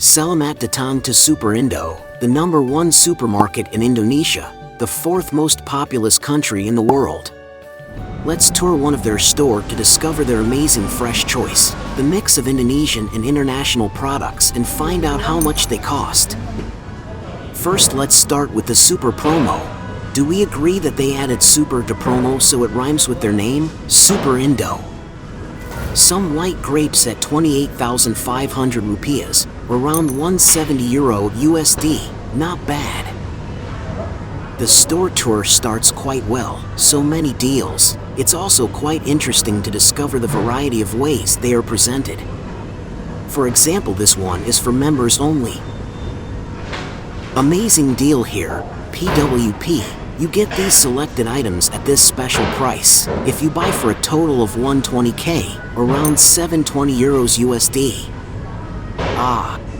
Selamat datang to Super Indo, the #1 supermarket in Indonesia, the 4th most populous country in the world. Let's tour one of their store to discover their amazing fresh choice, the mix of Indonesian and international products, and find out how much they cost. First, let's start with the Super Promo. Do we agree that they added Super to promo so it rhymes with their name? Super Indo. Some white grapes at 28,500 rupiahs, around 170 euro USD, not bad. The store tour starts quite well, so many deals. It's also quite interesting to discover the variety of ways they are presented. For example, this one is for members only. Amazing deal here, PWP. You get these selected items at this special price. If you buy for a total of 120k, around 720 euros USD.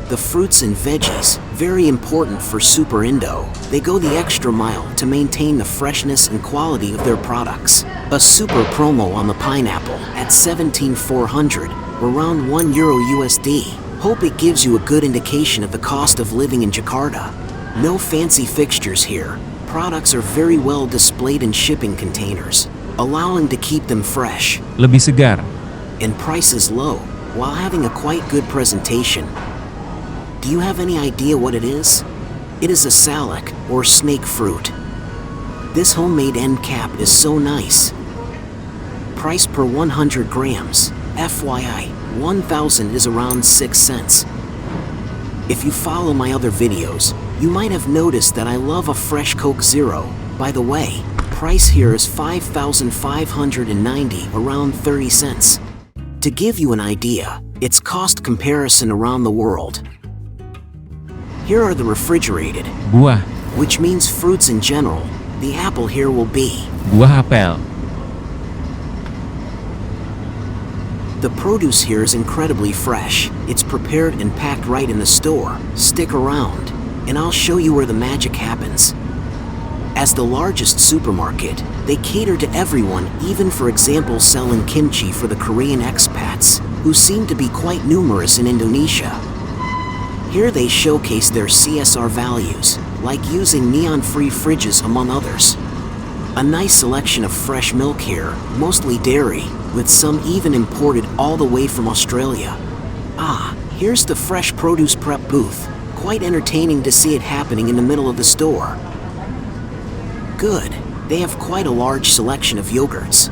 The fruits and veggies, very important for Super Indo. They go the extra mile to maintain the freshness and quality of their products. A super promo on the pineapple at 17,400, around 1 euro USD. Hope it gives you a good indication of the cost of living in Jakarta. No fancy fixtures here. Products are very well displayed in shipping containers, allowing to keep them fresh. Lebih segar. And prices low, while having a quite good presentation. Do you have any idea what it is? It is a salak, or snake fruit. This homemade end cap is so nice. Price per 100 grams, FYI, 1,000 is around 6 cents. If you follow my other videos, you might have noticed that I love a fresh Coke Zero. By the way, price here is 5,590, around 30 cents. To give you an idea, its cost comparison around the world. Here are the refrigerated, Buah. which means fruits in general. The apple here will be. Buah apel. The produce here is incredibly fresh. It's prepared and packed right in the store. Stick around, and I'll show you where the magic happens. As the largest supermarket, they cater to everyone, even for example selling kimchi for the Korean expats, who seem to be quite numerous in Indonesia. Here they showcase their CSR values, like using neon-free fridges among others. A nice selection of fresh milk here, mostly dairy, with some even imported all the way from Australia. Here's the fresh produce prep booth. Quite entertaining to see it happening in the middle of the store. Good, they have quite a large selection of yogurts.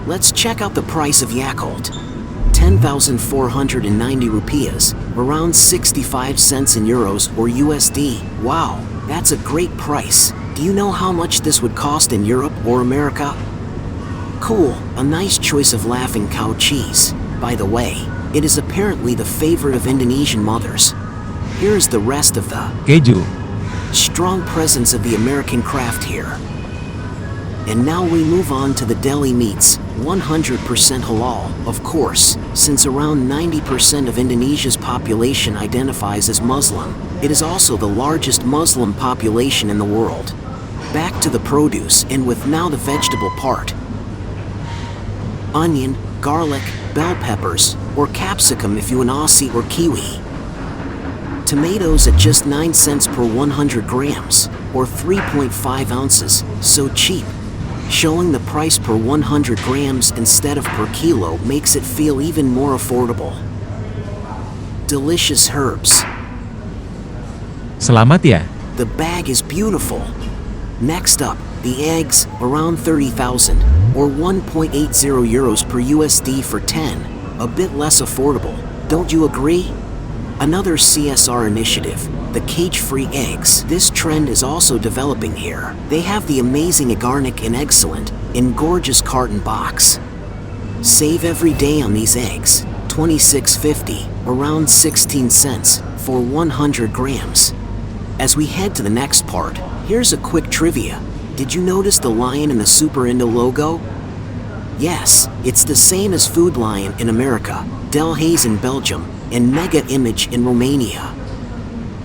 Let's check out the price of Yakult. 10,490 rupiahs, around 65 cents in euros or USD. Wow, that's a great price. Do you know how much this would cost in Europe or America? Cool, a nice choice of Laughing Cow cheese. By the way, it is apparently the favorite of Indonesian mothers. Here is the rest of the Keju. strong presence of the American craft here. And now we move on to the deli meats, 100% halal, of course, since around 90% of Indonesia's population identifies as Muslim. It is also the largest Muslim population in the world. Back to the produce, and with now the vegetable part. Onion, garlic, bell peppers, or capsicum if you an Aussie or Kiwi. Tomatoes at just 9 cents per 100 grams, or 3.5 ounces, so cheap. Showing the price per 100 grams instead of per kilo makes it feel even more affordable. Delicious herbs. Selamat ya. The bag is beautiful. Next up, the eggs, around 30,000, or 1.80 euros per USD for 10, a bit less affordable, don't you agree? Another CSR initiative, the cage-free eggs. This trend is also developing here. They have the amazing Agarnic and Excellent in gorgeous carton box. Save every day on these eggs, 26.50, around 16 cents, for 100 grams. As we head to the next part, here's a quick trivia. Did you notice the lion in the Super Indo logo? Yes, it's the same as Food Lion in America, Delhaize in Belgium, and Mega Image in Romania.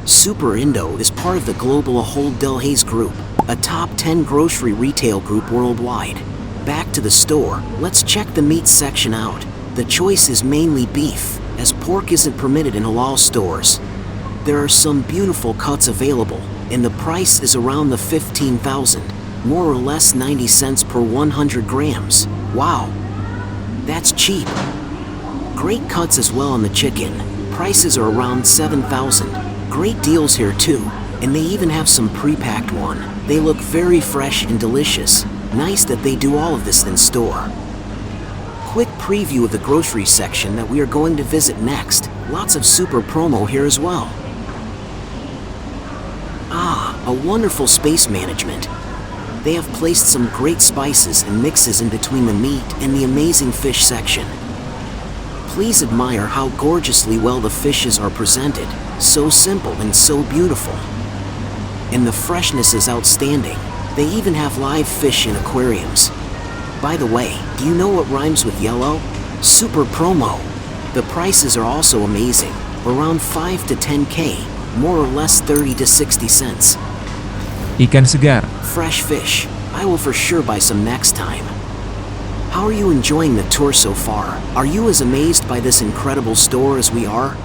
Super Indo is part of the global Ahold Delhaize Group, a top 10 grocery retail group worldwide. Back to the store, let's check the meat section out. The choice is mainly beef, as pork isn't permitted in halal stores. There are some beautiful cuts available, and the price is around the 15,000, more or less 90 cents per 100 grams. Wow, that's cheap. Great cuts as well on the chicken. Prices are around 7,000. Great deals here too, and they even have some pre-packed one. They look very fresh and delicious. Nice that they do all of this in store. Quick preview of the grocery section that we are going to visit next. Lots of super promo here as well. Ah, a wonderful space management. They have placed some great spices and mixes in between the meat and the amazing fish section. Please admire how gorgeously well the fishes are presented. So simple and so beautiful. And the freshness is outstanding. They even have live fish in aquariums. By the way, do you know what rhymes with yellow? Super promo. The prices are also amazing, around 5 to 10K, more or less 30 to 60 cents. Ikan segar. Fresh fish. I will for sure buy some next time. How are you enjoying the tour so far? Are you as amazed by this incredible store as we are?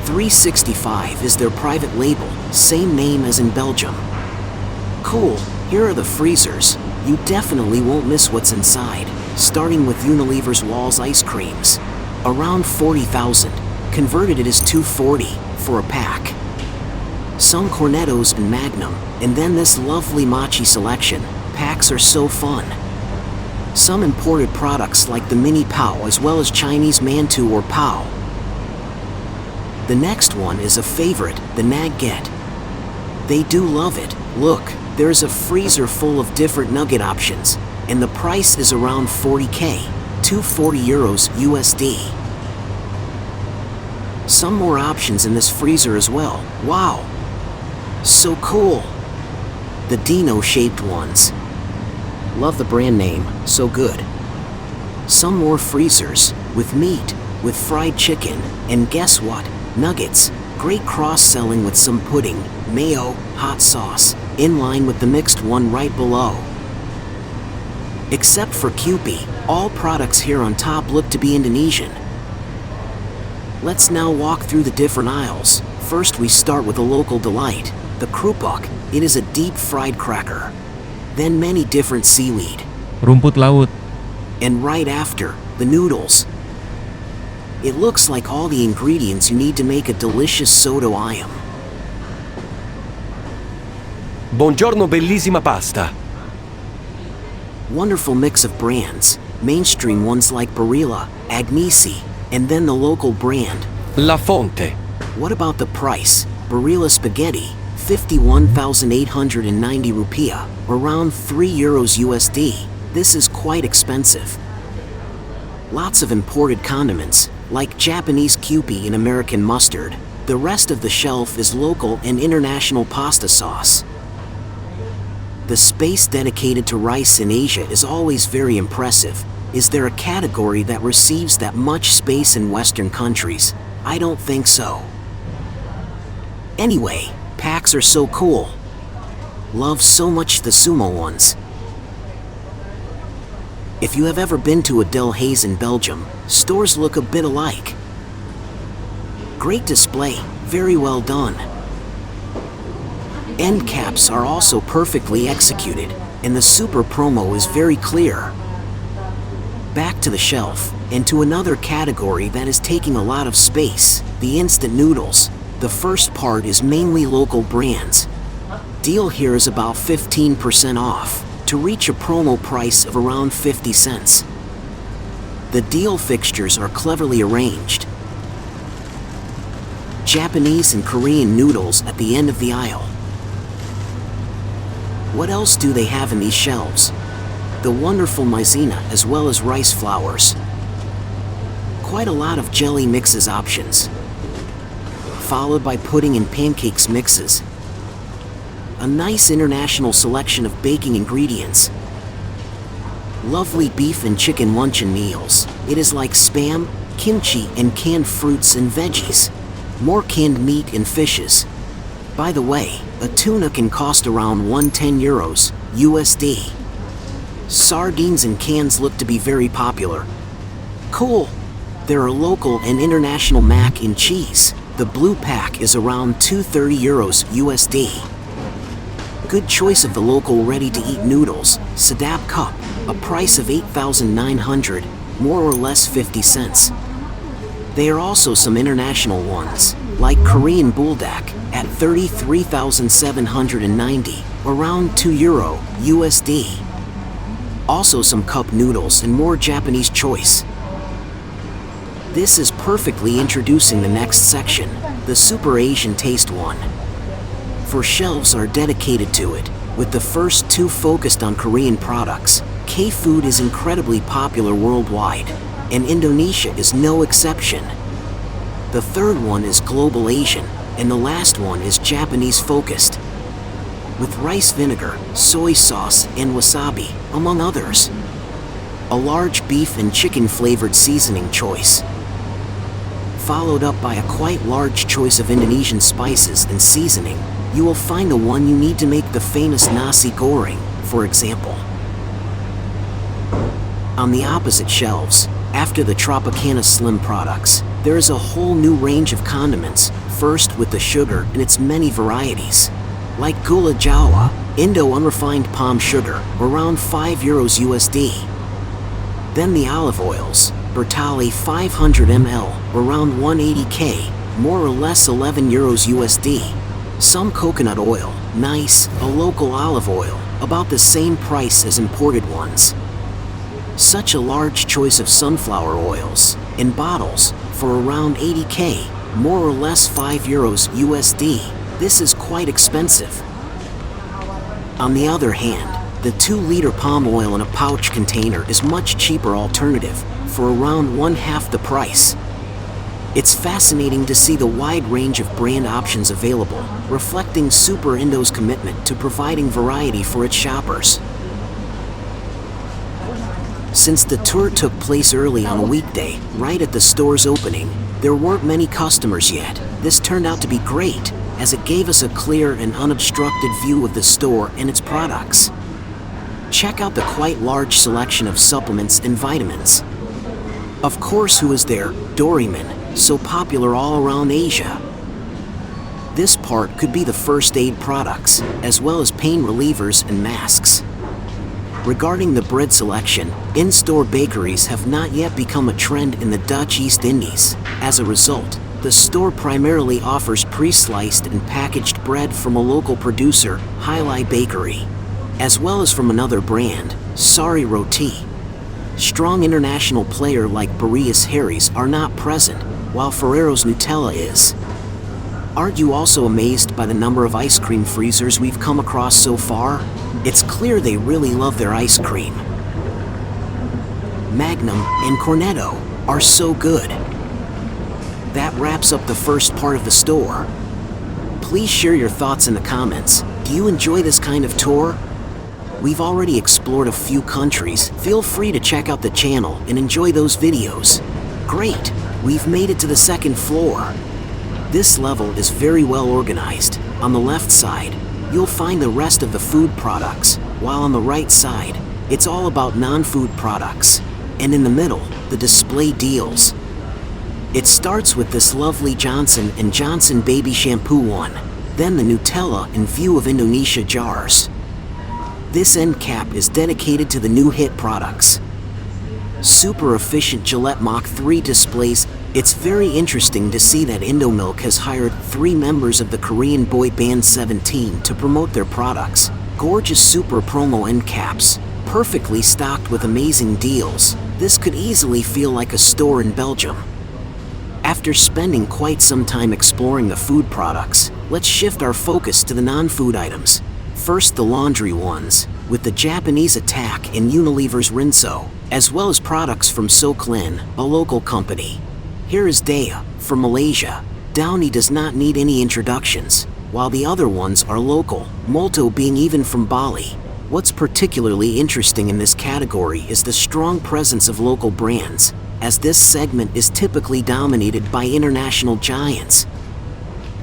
365 is their private label, same name as in Belgium. Cool, here are the freezers. You definitely won't miss what's inside, starting with Unilever's Walls ice creams. Around 40,000, converted it is 240 for a pack. Some Cornettos and Magnum, and then this lovely Mochi selection. Packs are so fun. Some imported products like the Mini Pao as well as Chinese Mantou or Pao. The next one is a favorite, the Nugget. They do love it. Look, there's a freezer full of different nugget options, and the price is around 40K, 240 euros USD. Some more options in this freezer as well. Wow, so cool. The Dino-shaped ones. Love the brand name, so good. Some more freezers, with meat, with fried chicken, and guess what? Nuggets. Great cross-selling with some pudding, mayo, hot sauce, in line with the mixed one right below. Except for Kewpie, all products here on top look to be Indonesian. Let's now walk through the different aisles. First we start with a local delight, the Krupuk. It is a deep-fried cracker. Then many different seaweed. Rumput laut. And right after, the noodles. It looks like all the ingredients you need to make a delicious soto ayam. Buongiorno bellissima pasta. Wonderful mix of brands, mainstream ones like Barilla, Agnesi, and then the local brand. La Fonte. What about the price? Barilla spaghetti, 51,890 rupiah, around 3 euros USD. This is quite expensive. Lots of imported condiments, like Japanese Kewpie and American mustard. The rest of the shelf is local and international pasta sauce. The space dedicated to rice in Asia is always very impressive. Is there a category that receives that much space in Western countries? I don't think so. Anyway, packs are so cool. Love so much the sumo ones. If you have ever been to a Delhaize in Belgium, stores look a bit alike. Great display, very well done. End caps are also perfectly executed, and the super promo is very clear. Back to the shelf, and to another category that is taking a lot of space, the instant noodles. The first part is mainly local brands. Deal here is about 15% off, to reach a promo price of around 50 cents. The deal fixtures are cleverly arranged. Japanese and Korean noodles at the end of the aisle. What else do they have in these shelves? The wonderful maizena as well as rice flours. Quite a lot of jelly mixes options. Followed by pudding and pancakes mixes. A nice international selection of baking ingredients. Lovely beef and chicken luncheon meals. It is like spam, kimchi, and canned fruits and veggies. More canned meat and fishes. By the way, a tuna can cost around 110 euros USD. Sardines in cans look to be very popular. Cool. There are local and international mac and cheese. The blue pack is around 230 euros USD. Good choice of the local ready-to-eat noodles, Sadap Cup, a price of 8,900, more or less 50 cents. There are also some international ones, like Korean Buldak, at 33,790, around 2 euro USD. Also some cup noodles and more Japanese choice. This is perfectly introducing the next section, the Super Asian Taste one. For shelves are dedicated to it, with the first two focused on Korean products. K-food is incredibly popular worldwide, and Indonesia is no exception. The third one is Global Asian, and the last one is Japanese focused, with rice vinegar, soy sauce, and wasabi, among others. A large beef and chicken flavored seasoning choice, followed up by a quite large choice of Indonesian spices and seasoning. You will find the one you need to make the famous nasi goreng, for example. On the opposite shelves, after the Tropicana Slim products, there is a whole new range of condiments, first with the sugar and its many varieties. Like Gula Jawa, Indo unrefined palm sugar, around 5 euros USD. Then the olive oils, Bertali 500 ml, around 180k, more or less 11 euros USD. Some coconut oil, nice, a local olive oil, about the same price as imported ones. Such a large choice of sunflower oils, in bottles, for around 80k, more or less 5 euros USD. This is quite expensive. On the other hand, the 2-liter palm oil in a pouch container is much cheaper alternative, for around 1/2 the price. It's fascinating to see the wide range of brand options available, reflecting Super Indo's commitment to providing variety for its shoppers. Since the tour took place early on a weekday, right at the store's opening, there weren't many customers yet. This turned out to be great, as it gave us a clear and unobstructed view of the store and its products. Check out the quite large selection of supplements and vitamins. Of course, who is there? Doraemon, so popular all around Asia. This part could be the first aid products, as well as pain relievers and masks. Regarding the bread selection, in-store bakeries have not yet become a trend in the Dutch East Indies. As a result, the store primarily offers pre-sliced and packaged bread from a local producer, Hailai Bakery, as well as from another brand, Sari Roti. Strong international player like Boreas Harry's are not present, while Ferrero's Nutella is. Aren't you also amazed by the number of ice cream freezers we've come across so far? It's clear they really love their ice cream. Magnum and Cornetto are so good. That wraps up the first part of the store. Please share your thoughts in the comments. Do you enjoy this kind of tour? We've already explored a few countries. Feel free to check out the channel and enjoy those videos. Great, we've made it to the second floor. This level is very well organized. On the left side, you'll find the rest of the food products, while on the right side, it's all about non-food products. And in the middle, the display deals. It starts with this lovely Johnson & Johnson baby shampoo one, then the Nutella in view of Indonesia jars. This end cap is dedicated to the new hit products. Super efficient Gillette Mach 3 displays. It's very interesting to see that Indomilk has hired 3 members of the Korean boy band 17 to promote their products. Gorgeous super promo end caps, perfectly stocked with amazing deals. This could easily feel like a store in Belgium. After spending quite some time exploring the food products, let's shift our focus to the non-food items. First, the laundry ones, with the Japanese Attack and Unilever's Rinso, as well as products from Soklin, a local company. Here is Daya, from Malaysia. Downy does not need any introductions, while the other ones are local, Molto being even from Bali. What's particularly interesting in this category is the strong presence of local brands, as this segment is typically dominated by international giants.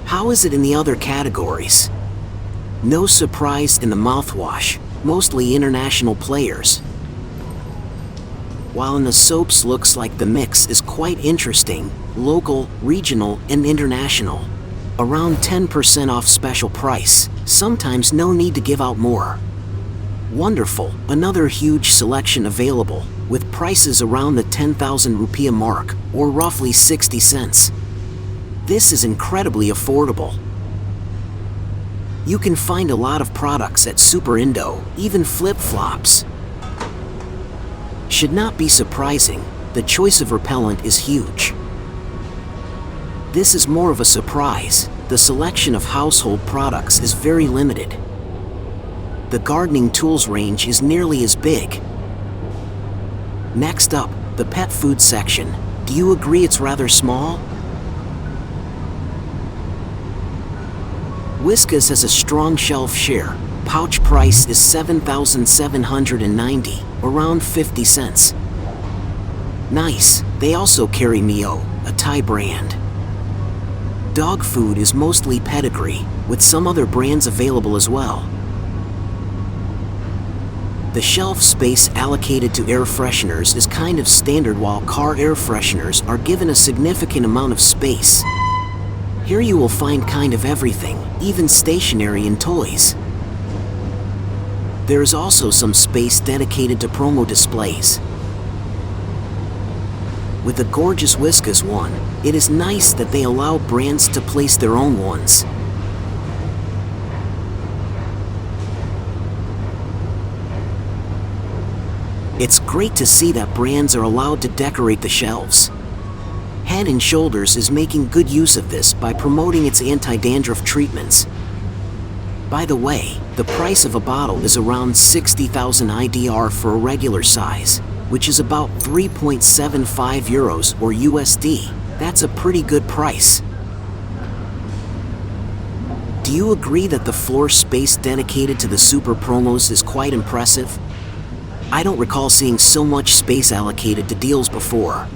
How is it in the other categories? No surprise in the mouthwash, mostly international players. while in the soaps looks like the mix is quite interesting, local, regional, and international. Around 10% off special price, sometimes no need to give out more. Wonderful, another huge selection available, with prices around the 10,000 rupiah mark, or roughly 60 cents. This is incredibly affordable. You can find a lot of products at Super Indo, even flip-flops. Should not be surprising, the choice of repellent is huge. This is more of a surprise, the selection of household products is very limited. The gardening tools range is nearly as big. Next up, the pet food section. Do you agree it's rather small? Whiskas has a strong shelf share. Pouch price is 7,790, around 50 cents. Nice, they also carry Mio, a Thai brand. Dog food is mostly Pedigree, with some other brands available as well. The shelf space allocated to air fresheners is kind of standard, while car air fresheners are given a significant amount of space. Here you will find kind of everything, even stationery and toys. There is also some space dedicated to promo displays. With the gorgeous Whiskas one, it is nice that they allow brands to place their own ones. It's great to see that brands are allowed to decorate the shelves. Head & Shoulders is making good use of this by promoting its anti-dandruff treatments. By the way, the price of a bottle is around 60,000 IDR for a regular size, which is about 3.75 euros or USD. That's a pretty good price. Do you agree that the floor space dedicated to the super promos is quite impressive? I don't recall seeing so much space allocated to deals before.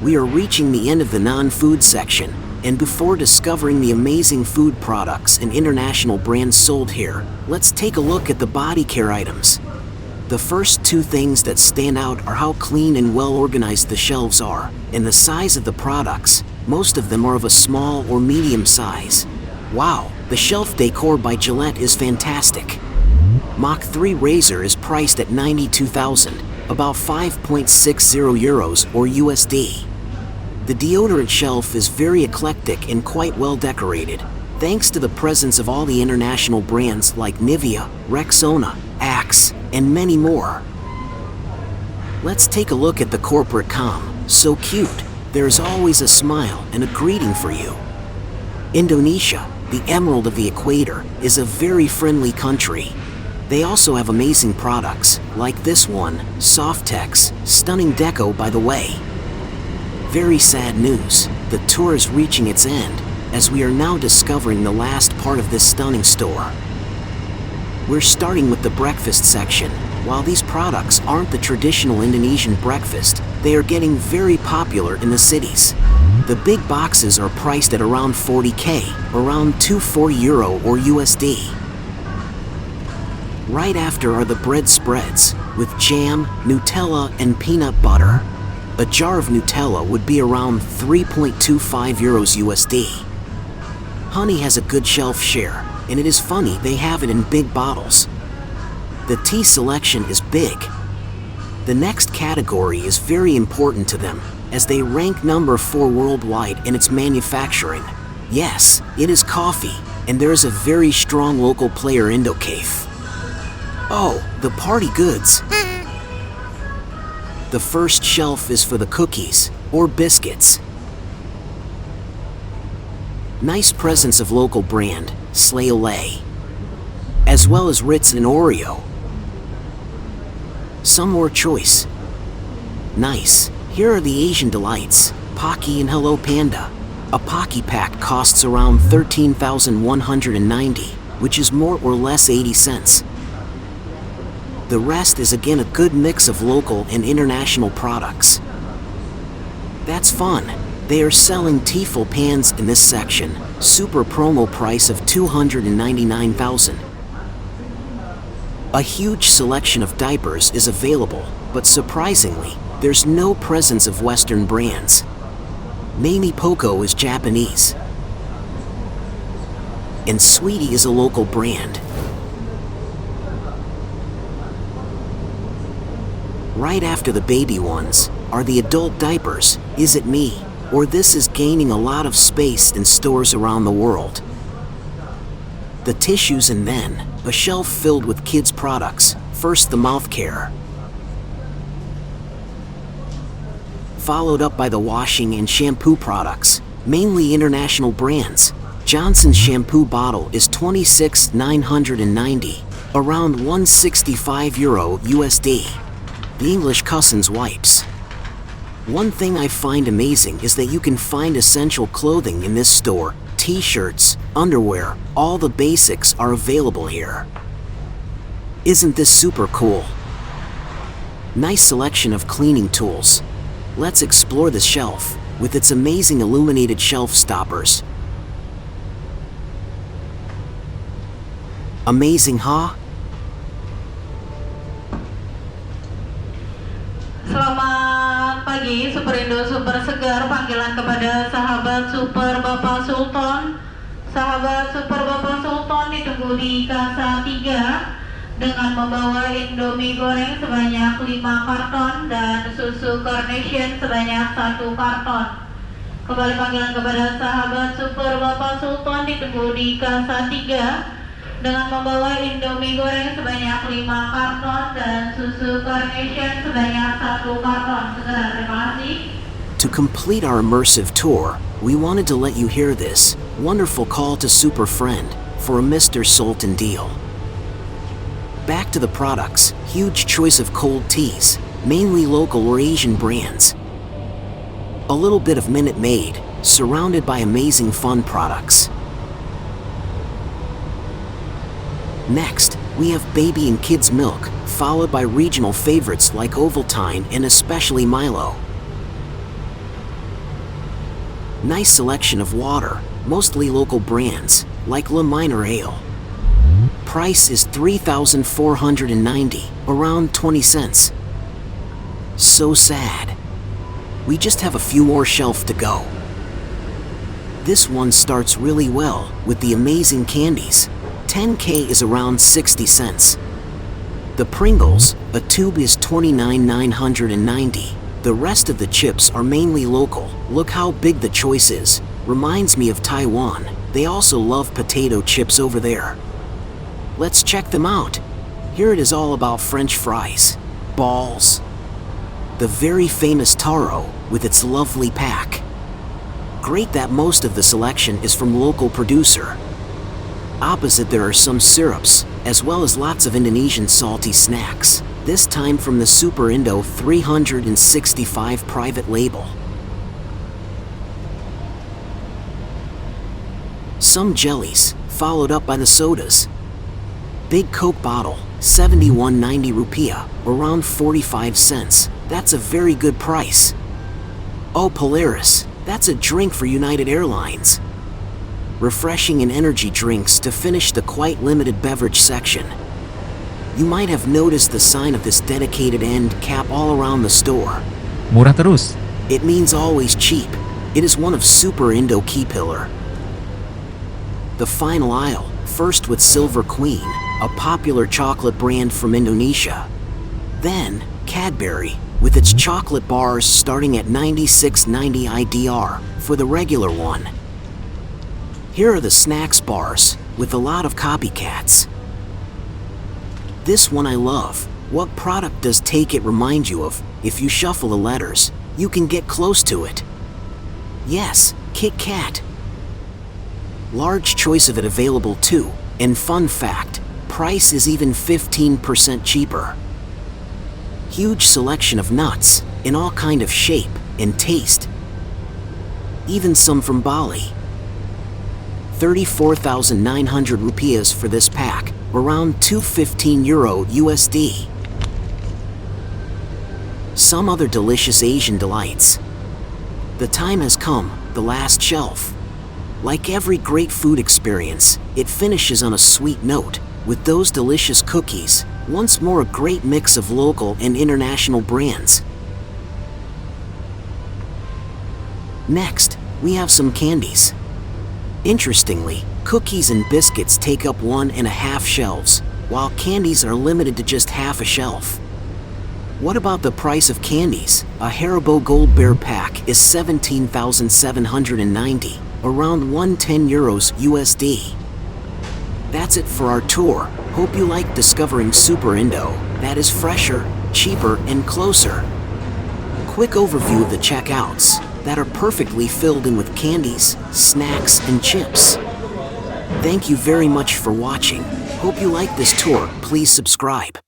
We are reaching the end of the non-food section, and before discovering the amazing food products and international brands sold here, let's take a look at the body care items. The first two things that stand out are how clean and well organized the shelves are, and the size of the products. Most of them are of a small or medium size. Wow, the shelf decor by Gillette is fantastic. Mach 3 razor is priced at 92,000, about 5.60 euros or USD. The deodorant shelf is very eclectic and quite well decorated, thanks to the presence of all the international brands like Nivea, Rexona, Axe, and many more. Let's take a look at the corporate comm. So cute, there's always a smile and a greeting for you. Indonesia, the emerald of the equator, is a very friendly country. They also have amazing products, like this one, Softex, stunning deco by the way. Very sad news, the tour is reaching its end, as we are now discovering the last part of this stunning store. We're starting with the breakfast section. While these products aren't the traditional Indonesian breakfast, they are getting very popular in the cities. The big boxes are priced at around 40k, around 240 euro or USD. Right after are the bread spreads, with jam, Nutella, and peanut butter. A jar of Nutella would be around 3.25 euros USD. Honey has a good shelf share, and it is funny they have it in big bottles. The tea selection is big. The next category is very important to them, as they rank number 4 worldwide in its manufacturing. Yes, it is coffee, and there is a very strong local player, Indocafe. Oh, the party goods. The first shelf is for the cookies, or biscuits. Nice presence of local brand, Slay Olay, as well as Ritz and Oreo. Some more choice. Nice, here are the Asian delights, Pocky and Hello Panda. A Pocky pack costs around 13,190, which is more or less 80 cents. The rest is again a good mix of local and international products. That's fun. They are selling Tefal pans in this section, super promo price of 299,000. A huge selection of diapers is available, but surprisingly, there's no presence of Western brands. Mamie Poco is Japanese, and Sweetie is a local brand. Right after the baby ones are the adult diapers, Is It Me? Or This is gaining a lot of space in stores around the world. The tissues, and then a shelf filled with kids' products. First the mouth care, followed up by the washing and shampoo products, mainly international brands. Johnson's shampoo bottle is $26,990, around €165 USD. The English Cousins wipes. One thing I find amazing is that you can find essential clothing in this store. T-shirts, underwear, all the basics are available here. Isn't this super cool? Nice selection of cleaning tools. Let's explore this shelf with its amazing illuminated shelf stoppers. Amazing, huh? Selamat pagi, Super Indo Super Segar. Panggilan kepada sahabat Super Bapak Sultan. Sahabat Super Bapak Sultan ditunggu di kasa 3 dengan membawa Indomie goreng sebanyak 5 karton dan susu Carnation sebanyak 1 karton. Kembali panggilan kepada sahabat Super Bapak Sultan ditunggu di kasa 3 dengan membawa Indomie goreng sebanyak 5 karton dan susu Carnation sebanyak 1 karton. Segera, terima kasih. To complete our immersive tour, we wanted to let you hear this wonderful call to Super Friend for a Mr. Sultan deal. Back to the products, huge choice of cold teas, mainly local or Asian brands. A little bit of Minute Maid, surrounded by amazing fun products. Next, we have baby and kids milk, followed by regional favorites like Ovaltine and especially Milo. Nice selection of water, mostly local brands, like La Minor Ale. Price is $3,490, around 20 cents. So sad. We just have a few more shelf to go. This one starts really well with the amazing candies. 10K is around 60 cents. The Pringles, a tube is $29,990. The rest of the chips are mainly local. Look how big the choice is. Reminds me of Taiwan. They also love potato chips over there. Let's check them out. Here it is all about French fries, balls. The very famous Taro with its lovely pack. Great that most of the selection is from local producer. Opposite there are some syrups, as well as lots of Indonesian salty snacks, this time from the Super Indo 365 private label. Some jellies, followed up by the sodas. Big Coke bottle, 71.90 rupiah, around 45 cents. That's a very good price. Oh, Polaris, that's a drink for United Airlines. Refreshing and energy drinks to finish the quite limited beverage section. You might have noticed the sign of this dedicated end cap all around the store. Murah terus. It means always cheap. It is one of Super Indo key pillar. The final aisle, first with Silver Queen, a popular chocolate brand from Indonesia. Then, Cadbury, with its chocolate bars starting at 96.90 IDR for the regular one. Here are the snacks bars, with a lot of copycats. This one I love. What product does Take It remind you of? If you shuffle the letters, you can get close to it. Yes, Kit Kat. Large choice of it available too, and fun fact, price is even 15% cheaper. Huge selection of nuts, in all kind of shape and taste. Even some from Bali. 34,900 rupiahs for this pack, around €215 USD. Some other delicious Asian delights. The time has come, the last shelf. Like every great food experience, it finishes on a sweet note, with those delicious cookies, Once more, a great mix of local and international brands. Next, we have some candies. Interestingly, cookies and biscuits take up 1.5 shelves, while candies are limited to just half a shelf. What about the price of candies? A Haribo Gold Bear pack is 17,790, around 110 euros USD. That's it for our tour. Hope you like discovering Super Indo, that is fresher, cheaper, and closer. Quick overview of the checkouts that are perfectly filled in with candies, snacks, and chips. Thank you very much for watching. Hope you like this tour. Please subscribe.